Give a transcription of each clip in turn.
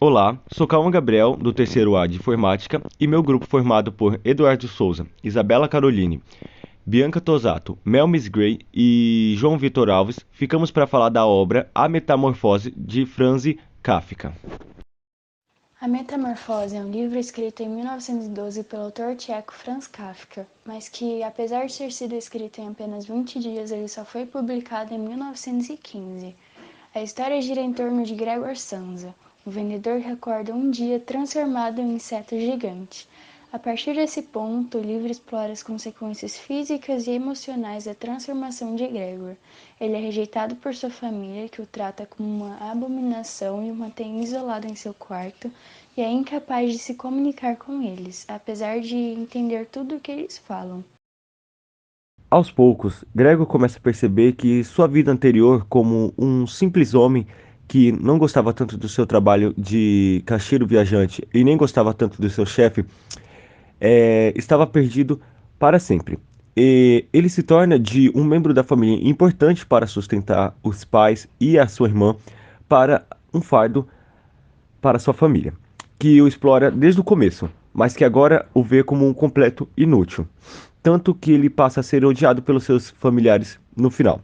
Olá, sou Calma Gabriel, do terceiro A de Informática, e meu grupo formado por Eduardo Souza, Isabela Caroline, Bianca Tosato, Melmis Gray e João Vitor Alves, ficamos para falar da obra A Metamorfose de Franz Kafka. A Metamorfose é um livro escrito em 1912 pelo autor tcheco Franz Kafka, mas que, apesar de ter sido escrito em apenas 20 dias, ele só foi publicado em 1915. A história gira em torno de Gregor Samsa, um vendedor que acorda um dia transformado em um inseto gigante. A partir desse ponto, o livro explora as consequências físicas e emocionais da transformação de Gregor. Ele é rejeitado por sua família, que o trata como uma abominação e o mantém isolado em seu quarto, e é incapaz de se comunicar com eles, apesar de entender tudo o que eles falam. Aos poucos, Gregor começa a perceber que sua vida anterior, como um simples homem que não gostava tanto do seu trabalho de caixeiro viajante e nem gostava tanto do seu chefe, estava perdido para sempre. E ele se torna de um membro da família importante para sustentar os pais e a sua irmã para um fardo para sua família, que o explora desde o começo, mas que agora o vê como um completo inútil. Tanto que ele passa a ser odiado pelos seus familiares no final.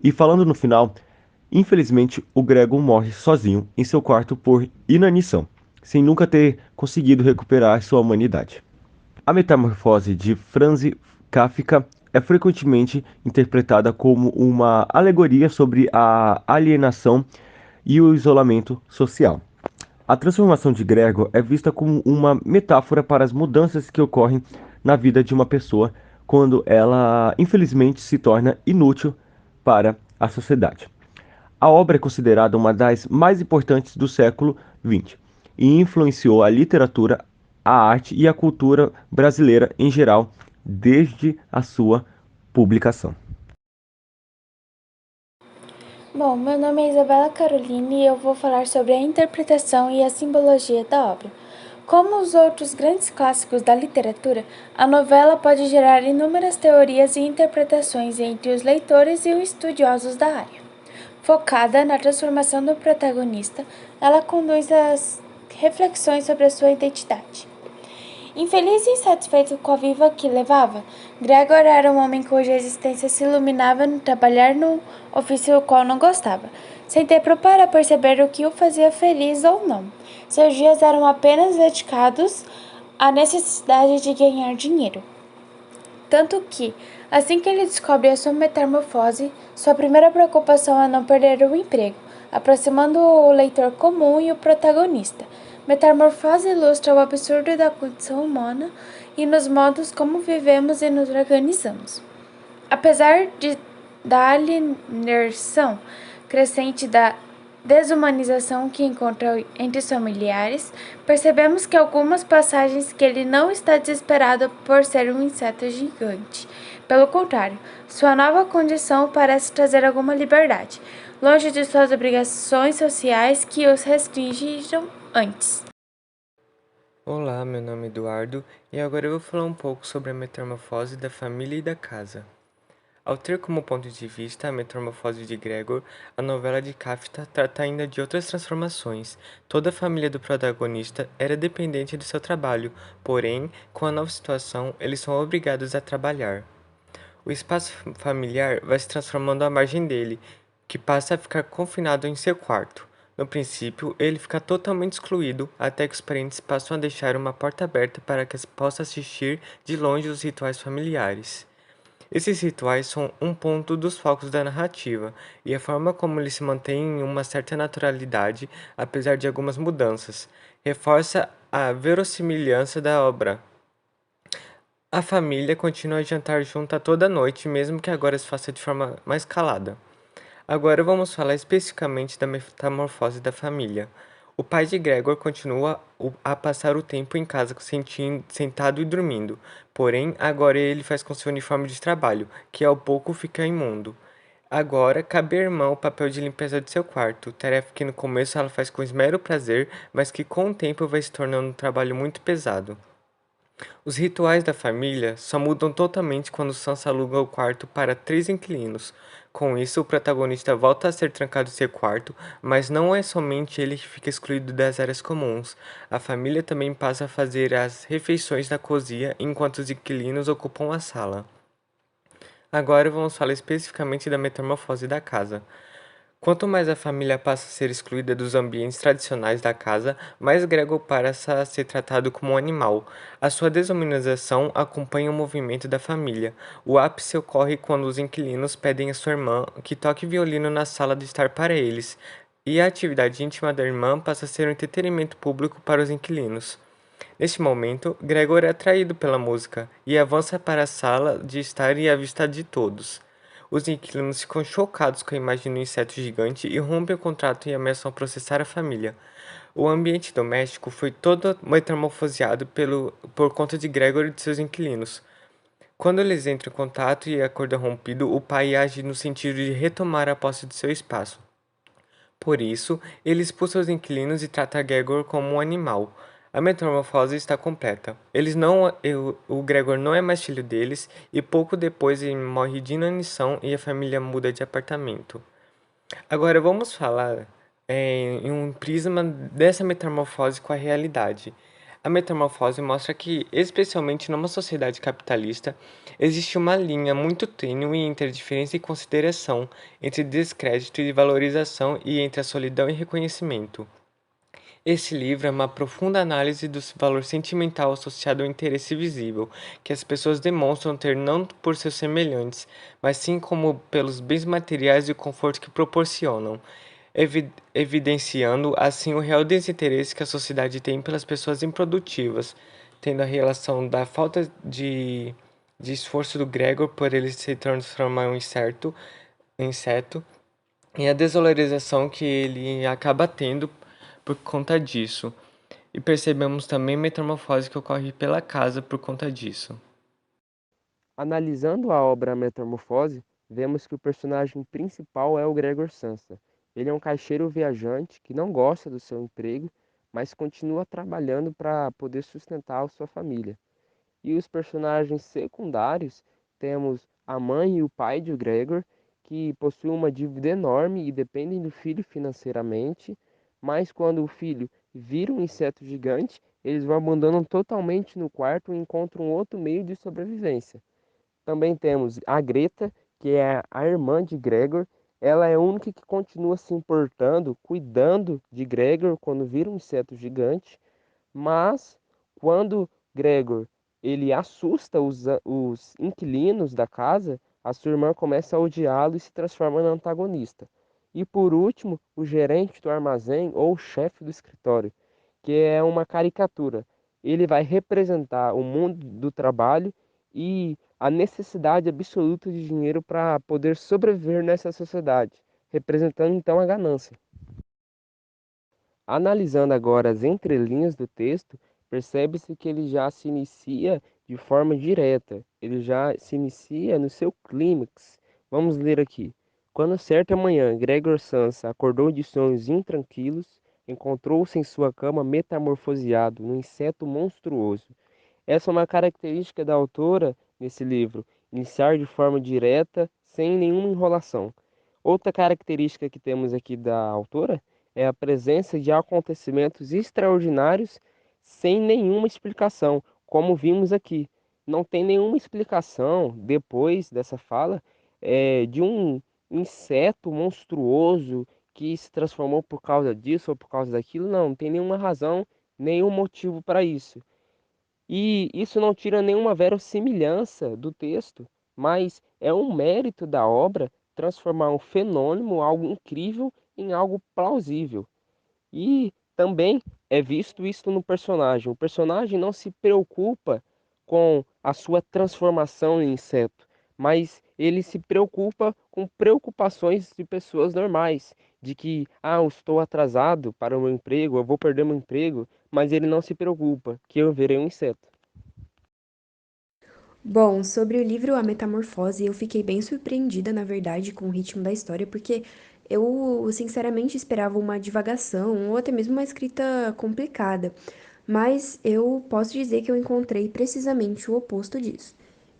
E falando no final, infelizmente o Gregor morre sozinho em seu quarto por inanição, sem nunca ter conseguido recuperar sua humanidade. A metamorfose de Franz Kafka é frequentemente interpretada como uma alegoria sobre a alienação e o isolamento social. A transformação de Gregor é vista como uma metáfora para as mudanças que ocorrem na vida de uma pessoa quando ela, infelizmente, se torna inútil para a sociedade. A obra é considerada uma das mais importantes do século XX e influenciou a literatura, a arte e a cultura brasileira em geral desde a sua publicação. Bom, meu nome é Isabela Caroline e eu vou falar sobre a interpretação e a simbologia da obra. Como os outros grandes clássicos da literatura, a novela pode gerar inúmeras teorias e interpretações entre os leitores e os estudiosos da área. Focada na transformação do protagonista, ela conduz às reflexões sobre a sua identidade. Infeliz e insatisfeito com a vida que levava, Gregor era um homem cuja existência se iluminava no trabalhar num ofício o qual não gostava, sem tempo para perceber o que o fazia feliz ou não. Seus dias eram apenas dedicados à necessidade de ganhar dinheiro. Tanto que, assim que ele descobre a sua metamorfose, sua primeira preocupação é não perder o emprego, aproximando o leitor comum e o protagonista. Metamorfose ilustra o absurdo da condição humana e nos modos como vivemos e nos organizamos. Apesar da alienação crescente da desumanização que encontra entre os familiares, percebemos que algumas passagens que ele não está desesperado por ser um inseto gigante. Pelo contrário, sua nova condição parece trazer alguma liberdade, longe de suas obrigações sociais que os restringiram antes. Olá, meu nome é Eduardo e agora eu vou falar um pouco sobre a metamorfose da família e da casa. Ao ter como ponto de vista a metamorfose de Gregor, a novela de Kafka trata ainda de outras transformações. Toda a família do protagonista era dependente do seu trabalho, porém, com a nova situação, eles são obrigados a trabalhar. O espaço familiar vai se transformando à margem dele, que passa a ficar confinado em seu quarto. No princípio, ele fica totalmente excluído, até que os parentes passam a deixar uma porta aberta para que possa assistir de longe os rituais familiares. Esses rituais são um ponto dos focos da narrativa, e a forma como eles se mantêm em uma certa naturalidade, apesar de algumas mudanças, reforça a verossimilhança da obra. A família continua a jantar junta toda noite, mesmo que agora se faça de forma mais calada. Agora vamos falar especificamente da metamorfose da família. O pai de Gregor continua a passar o tempo em casa sentado e dormindo, porém agora ele faz com seu uniforme de trabalho, que ao pouco fica imundo. Agora cabe à irmã o papel de limpeza de seu quarto, tarefa que no começo ela faz com esmero prazer, mas que com o tempo vai se tornando um trabalho muito pesado. Os rituais da família só mudam totalmente quando Sansa aluga o quarto para 3 inquilinos, Com isso, o protagonista volta a ser trancado em seu quarto, mas não é somente ele que fica excluído das áreas comuns. A família também passa a fazer as refeições na cozinha enquanto os inquilinos ocupam a sala. Agora vamos falar especificamente da metamorfose da casa. Quanto mais a família passa a ser excluída dos ambientes tradicionais da casa, mais Gregor passa a ser tratado como um animal. A sua desumanização acompanha o movimento da família. O ápice ocorre quando os inquilinos pedem a sua irmã que toque violino na sala de estar para eles, e a atividade íntima da irmã passa a ser um entretenimento público para os inquilinos. Neste momento, Gregor é atraído pela música e avança para a sala de estar e à vista de todos. Os inquilinos ficam chocados com a imagem do inseto gigante e rompem o contrato e ameaçam processar a família. O ambiente doméstico foi todo metamorfoseado por conta de Gregor e de seus inquilinos. Quando eles entram em contato e o acordo é rompido, o pai age no sentido de retomar a posse de seu espaço. Por isso, ele expulsa os inquilinos e trata Gregor como um animal. A metamorfose está completa. O Gregor não é mais filho deles e pouco depois ele morre de inanição e a família muda de apartamento. Agora vamos falar em um prisma dessa metamorfose com a realidade. A metamorfose mostra que, especialmente numa sociedade capitalista, existe uma linha muito tênue entre a diferença e consideração, entre descrédito e valorização e entre a solidão e reconhecimento. Esse livro é uma profunda análise do valor sentimental associado ao interesse visível, que as pessoas demonstram ter não por seus semelhantes, mas sim como pelos bens materiais e o conforto que proporcionam, evidenciando assim o real desinteresse que a sociedade tem pelas pessoas improdutivas, tendo a relação da falta de esforço do Gregor por ele se transformar em um inseto e a desvalorização que ele acaba tendo por conta disso. E percebemos também a metamorfose que ocorre pela casa por conta disso. Analisando a obra Metamorfose, vemos que o personagem principal é o Gregor Samsa. Ele é um caixeiro viajante que não gosta do seu emprego, mas continua trabalhando para poder sustentar a sua família. E os personagens secundários, temos a mãe e o pai de Gregor, que possuem uma dívida enorme e dependem do filho financeiramente, mas quando o filho vira um inseto gigante, eles o abandonam totalmente no quarto e encontram outro meio de sobrevivência. Também temos a Greta, que é a irmã de Gregor. Ela é a única que continua se importando, cuidando de Gregor quando vira um inseto gigante, mas quando Gregor ele assusta os inquilinos da casa, a sua irmã começa a odiá-lo e se transforma no antagonista. E por último, o gerente do armazém ou o chefe do escritório, que é uma caricatura. Ele vai representar o mundo do trabalho e a necessidade absoluta de dinheiro para poder sobreviver nessa sociedade, representando então a ganância. Analisando agora as entrelinhas do texto, percebe-se que ele já se inicia de forma direta, ele já se inicia no seu clímax. Vamos ler aqui. Quando certa manhã Gregor Samsa acordou de sonhos intranquilos, encontrou-se em sua cama metamorfoseado num inseto monstruoso. Essa é uma característica da autora nesse livro, iniciar de forma direta, sem nenhuma enrolação. Outra característica que temos aqui da autora é a presença de acontecimentos extraordinários sem nenhuma explicação, como vimos aqui. Não tem nenhuma explicação depois dessa fala de um inseto monstruoso que se transformou por causa disso ou por causa daquilo. Não tem nenhuma razão, nenhum motivo para isso. E isso não tira nenhuma verossimilhança do texto, mas é um mérito da obra transformar um fenômeno, algo incrível, em algo plausível. E também é visto isso no personagem. O personagem não se preocupa com a sua transformação em inseto, mas ele se preocupa com preocupações de pessoas normais, de que, eu estou atrasado para o meu emprego, eu vou perder meu emprego, mas ele não se preocupa que eu verei um inseto. Bom, sobre o livro A Metamorfose, eu fiquei bem surpreendida, na verdade, com o ritmo da história, porque eu sinceramente esperava uma divagação ou até mesmo uma escrita complicada, mas eu posso dizer que eu encontrei precisamente o oposto disso.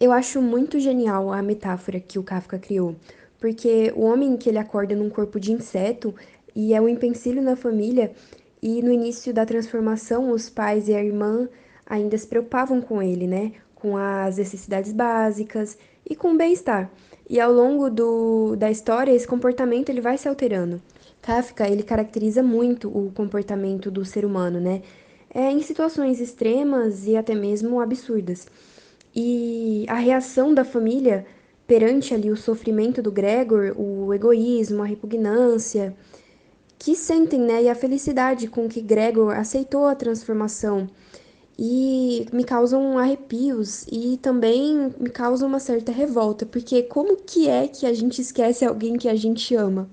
Eu acho muito genial a metáfora que o Kafka criou, porque o homem que ele acorda num corpo de inseto e é um empecilho na família, e no início da transformação, os pais e a irmã ainda se preocupavam com ele, né? Com as necessidades básicas e com o bem-estar. E ao longo da história, esse comportamento ele vai se alterando. Kafka, ele caracteriza muito o comportamento do ser humano, né? Em situações extremas e até mesmo absurdas. E a reação da família perante ali o sofrimento do Gregor, o egoísmo, a repugnância, que sentem, né? E a felicidade com que Gregor aceitou a transformação. E me causam arrepios e também me causam uma certa revolta, porque como que é que a gente esquece alguém que a gente ama?